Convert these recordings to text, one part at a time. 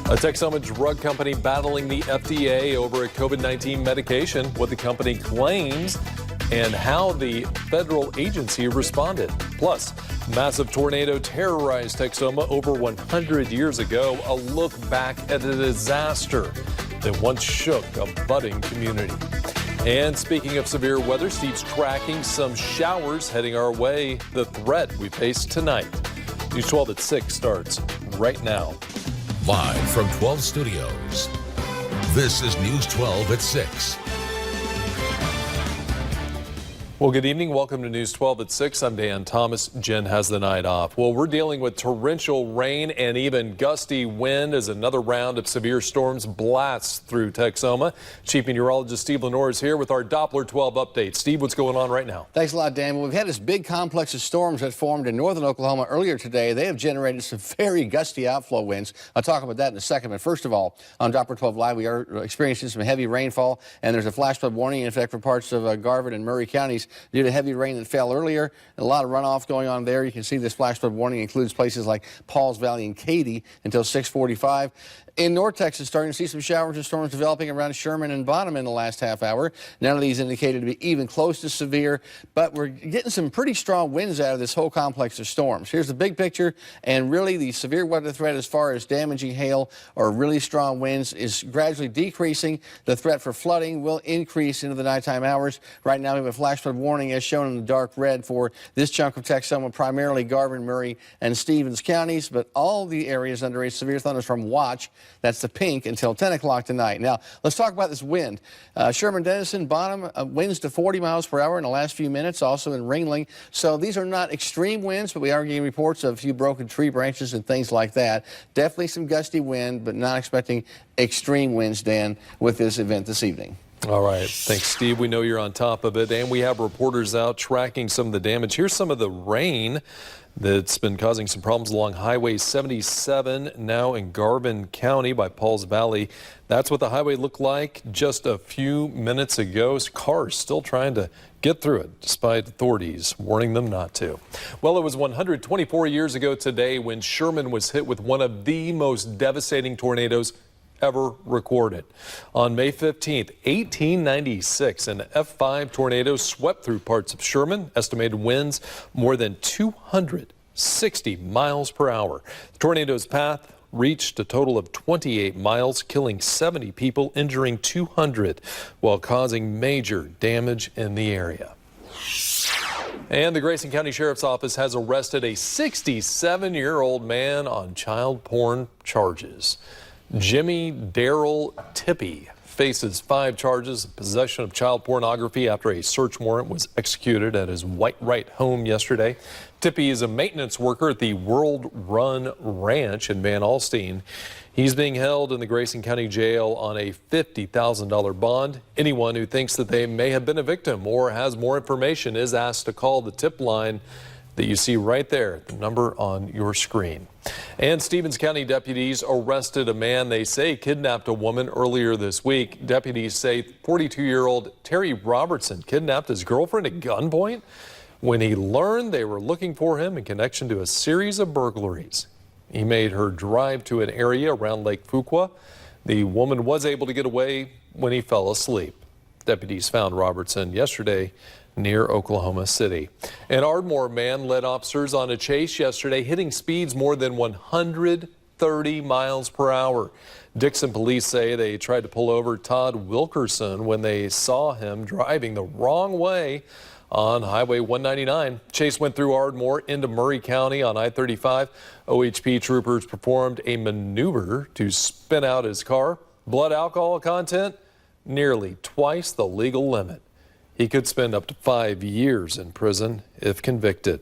A Texoma drug company battling the FDA over a COVID-19 medication, what the company claims, and how the federal agency responded. Plus, massive tornado terrorized Texoma over 100 years ago. A look back at a disaster that once shook a budding community. And speaking of severe weather, Steve's tracking some showers heading our way. The threat we face tonight. News 12 at 6 starts right now. Live from 12 Studios, this is News 12 at 6. Well, good evening. Welcome to News 12 at 6. I'm Dan Thomas. Jen has the night off. Well, we're dealing with torrential rain and even gusty wind as another round of severe storms blasts through Texoma. Chief Meteorologist Steve Lenore is here with our Doppler 12 update. Steve, what's going on right now? Thanks a lot, Dan. Well, we've had this big complex of storms that formed in northern Oklahoma earlier today. They have generated some very gusty outflow winds. I'll talk about that in a second. But first of all, on Doppler 12 Live, we are experiencing some heavy rainfall, and there's a flash flood warning in effect for parts of Garvin and Murray counties due to heavy rain that fell earlier. A lot of runoff going on there. You can see this flash flood warning includes places like Pauls Valley and Katy until 6:45. In North Texas, starting to see some showers and storms developing around Sherman and Bottom in the last half hour. None of these indicated to be even close to severe, but we're getting some pretty strong winds out of this whole complex of storms. Here's the big picture, and really the severe weather threat as far as damaging hail or really strong winds is gradually decreasing. The threat for flooding will increase into the nighttime hours. Right now we have a flash flood warning as shown in the dark red for this chunk of Texoma, primarily Garvin, Murray, and Stevens counties, but all the areas under a severe thunderstorm watch. That's the pink until 10 o'clock tonight. Now, let's talk about this wind. Sherman, Denison, Bottom, winds to 40 miles per hour in the last few minutes, also in Ringling. So these are not extreme winds, but we are getting reports of a few broken tree branches and things like that. Definitely some gusty wind, but not expecting extreme winds, Dan, with this event this evening. All right. Thanks, Steve. We know you're on top of it, and we have reporters out tracking some of the damage. Here's some of the rain that's been causing some problems along Highway 77, now in Garvin County by Pauls Valley. That's what the highway looked like just a few minutes ago. Cars still trying to get through it, despite authorities warning them not to. Well, it was 124 years ago today when Sherman was hit with one of the most devastating tornadoes ever recorded. On May 15th, 1896, an F5 tornado swept through parts of Sherman, estimated winds more than 260 miles per hour. The tornado's path reached a total of 28 miles, killing 70 people, injuring 200, while causing major damage in the area. And the Grayson County Sheriff's Office has arrested a 67-year-old man on child porn charges. Jimmy Darrell Tippy faces 5 charges of possession of child pornography after a search warrant was executed at his White Wright home yesterday. Tippy is a maintenance worker at the World Run Ranch in Van Alstyne. He's being held in the Grayson County Jail on a $50,000 bond. Anyone who thinks that they may have been a victim or has more information is asked to call the tip line that you see right there, the number on your screen. And Stevens County deputies arrested a man they say kidnapped a woman earlier this week. Deputies say 42-year-old Terry Robertson kidnapped his girlfriend at gunpoint when he learned they were looking for him in connection to a series of burglaries. He made her drive to an area around Lake Fuqua. The woman was able to get away when he fell asleep. Deputies found Robertson yesterday near Oklahoma City. An Ardmore man led officers on a chase yesterday, hitting speeds more than 130 miles per hour. Dixon police say they tried to pull over Todd Wilkerson when they saw him driving the wrong way on Highway 199. Chase went through Ardmore into Murray County on I-35. OHP troopers performed a maneuver to spin out his car. Blood alcohol content, nearly twice the legal limit. He could spend up to 5 years in prison if convicted.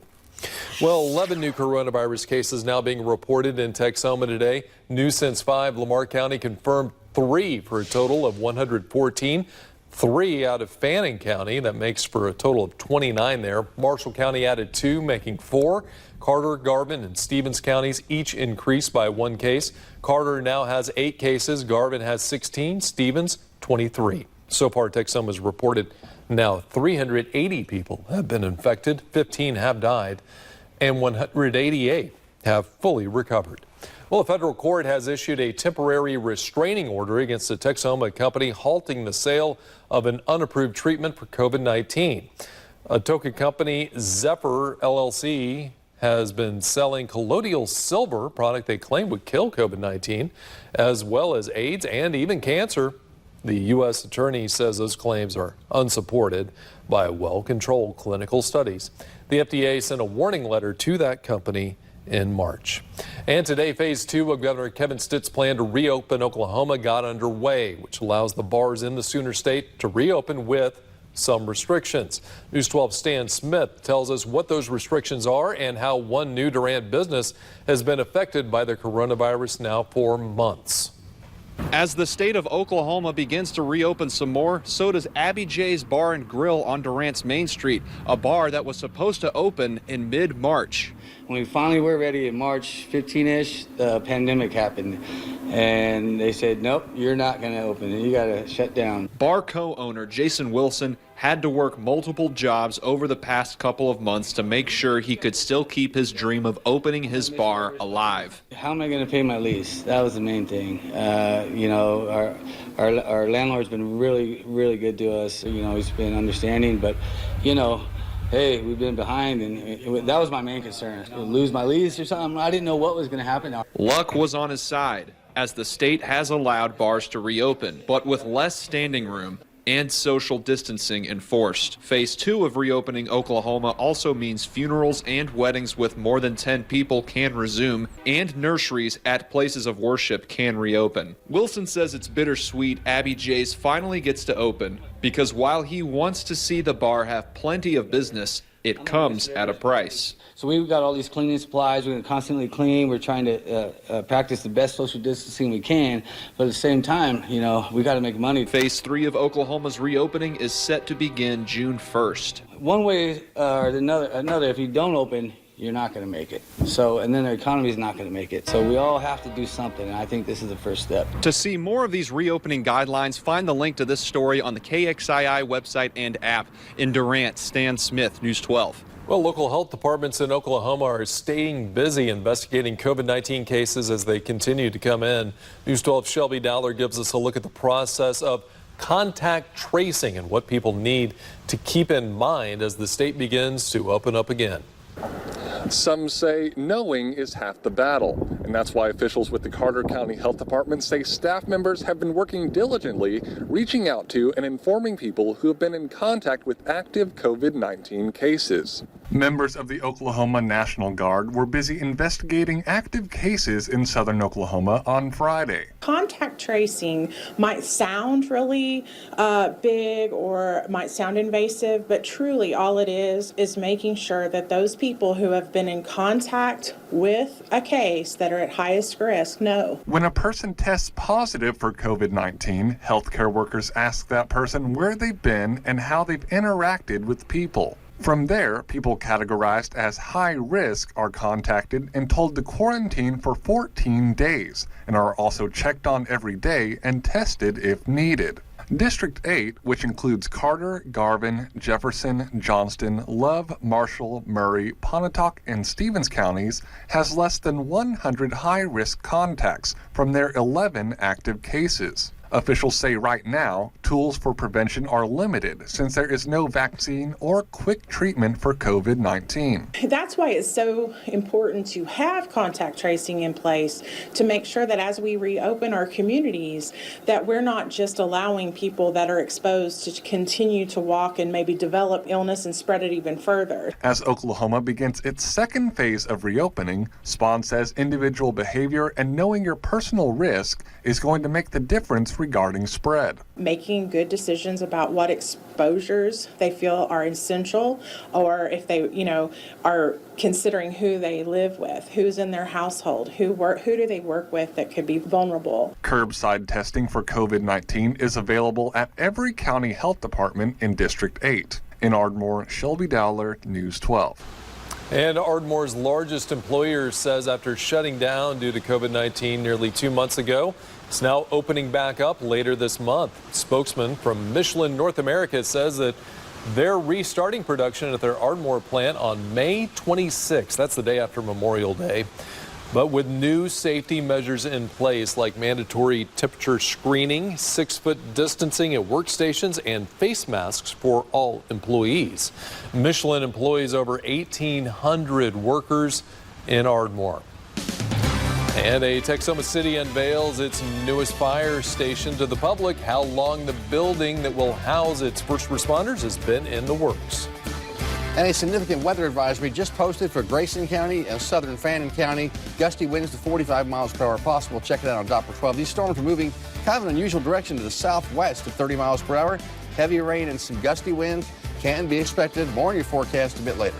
Well, 11 new coronavirus cases now being reported in Texoma today. New since 5. Lamar County confirmed 3 for a total of 114. 3 out of Fannin County. That makes for a total of 29 there. Marshall County added 2, making 4. Carter, Garvin, and Stevens counties each increased by 1 case. Carter now has 8 cases. Garvin has 16. Stevens, 23. So far, Texoma has reported now 380 people have been infected, 15 have died, and 188 have fully recovered. Well, a federal court has issued a temporary restraining order against a Texoma company halting the sale of an unapproved treatment for COVID-19. A Toca company, Zephyr LLC, has been selling colloidal silver, product they claim would kill COVID-19, as well as AIDS and even cancer. The U.S. attorney says those claims are unsupported by well-controlled clinical studies. The FDA sent a warning letter to that company in March. And today, phase 2 of Governor Kevin Stitt's plan to reopen Oklahoma got underway, which allows the bars in the Sooner State to reopen with some restrictions. News 12's Stan Smith tells us what those restrictions are and how one new Durant business has been affected by the coronavirus now for months. As the state of Oklahoma begins to reopen some more, so does Abby J's Bar and Grill on Durant's Main Street, a bar that was supposed to open in mid-March. When we finally were ready in March 15-ish, the pandemic happened, and they said, nope, you're not going to open. You got to shut down. Bar co-owner Jason Wilson had to work multiple jobs over the past couple of months to make sure he could still keep his dream of opening his bar alive. How am I going to pay my lease? That was the main thing. You know, our landlord's been really, really good to us. You know, he's been understanding, but, you know, hey, we've been behind, and that was my main concern. Lose my lease or something. I didn't know what was going to happen. Luck was on his side, as the state has allowed bars to reopen, but with less standing room and social distancing enforced. Phase 2 of reopening Oklahoma also means funerals and weddings with more than 10 people can resume, and nurseries at places of worship can reopen. Wilson says it's bittersweet Abby J's finally gets to open, because while he wants to see the bar have plenty of business, it comes at a price. So we've got all these cleaning supplies. We're going to constantly clean. We're trying to practice the best social distancing we can. But at the same time, you know, we got to make money. Phase 3 of Oklahoma's reopening is set to begin June 1st. One way or another, if you don't open, you're not going to make it. So, and then the economy is not going to make it. So we all have to do something, and I think this is the first step. To see more of these reopening guidelines, find the link to this story on the KXII website and app. In Durant, Stan Smith, News 12. Well, local health departments in Oklahoma are staying busy investigating COVID-19 cases as they continue to come in. News 12 Shelby Dowler gives us a look at the process of contact tracing and what people need to keep in mind as the state begins to open up again. Some say knowing is half the battle, and that's why officials with the Carter County Health Department say staff members have been working diligently, reaching out to and informing people who have been in contact with active COVID-19 cases. Members of the Oklahoma National Guard were busy investigating active cases in southern Oklahoma on Friday. Contact tracing might sound really big or might sound invasive, but truly all it is making sure that those people who have been in contact with a case that are at highest risk know. When a person tests positive for COVID-19, healthcare workers ask that person where they've been and how they've interacted with people. From there, people categorized as high risk are contacted and told to quarantine for 14 days and are also checked on every day and tested if needed. District 8, which includes Carter, Garvin, Jefferson, Johnston, Love, Marshall, Murray, Pontotoc, and Stevens counties, has less than 100 high-risk contacts from their 11 active cases. Officials say right now, tools for prevention are limited since there is no vaccine or quick treatment for COVID-19. That's why it's so important to have contact tracing in place to make sure that as we reopen our communities, that we're not just allowing people that are exposed to continue to walk and maybe develop illness and spread it even further. As Oklahoma begins its second phase of reopening, Spahn says individual behavior and knowing your personal risk is going to make the difference regarding spread. Making good decisions about what exposures they feel are essential, or if they, are considering who they live with, who's in their household, who do they work with that could be vulnerable. Curbside testing for COVID-19 is available at every county health department in District 8. In Ardmore, Shelby Dowler, News 12. And Ardmore's largest employer says after shutting down due to COVID-19 nearly 2 months ago, it's now opening back up later this month. Spokesman from Michelin North America says that they're restarting production at their Ardmore plant on May 26th. That's the day after Memorial Day. But with new safety measures in place like mandatory temperature screening, 6-foot distancing at workstations, and face masks for all employees. Michelin employs over 1,800 workers in Ardmore. And a Texoma City unveils its newest fire station to the public. How long the building that will house its first responders has been in the works. And a significant weather advisory just posted for Grayson County and southern Fannin County. Gusty winds to 45 miles per hour possible. Check it out on Doppler 12. These storms are moving kind of an unusual direction to the southwest at 30 miles per hour. Heavy rain and some gusty winds can be expected. More in your forecast a bit later.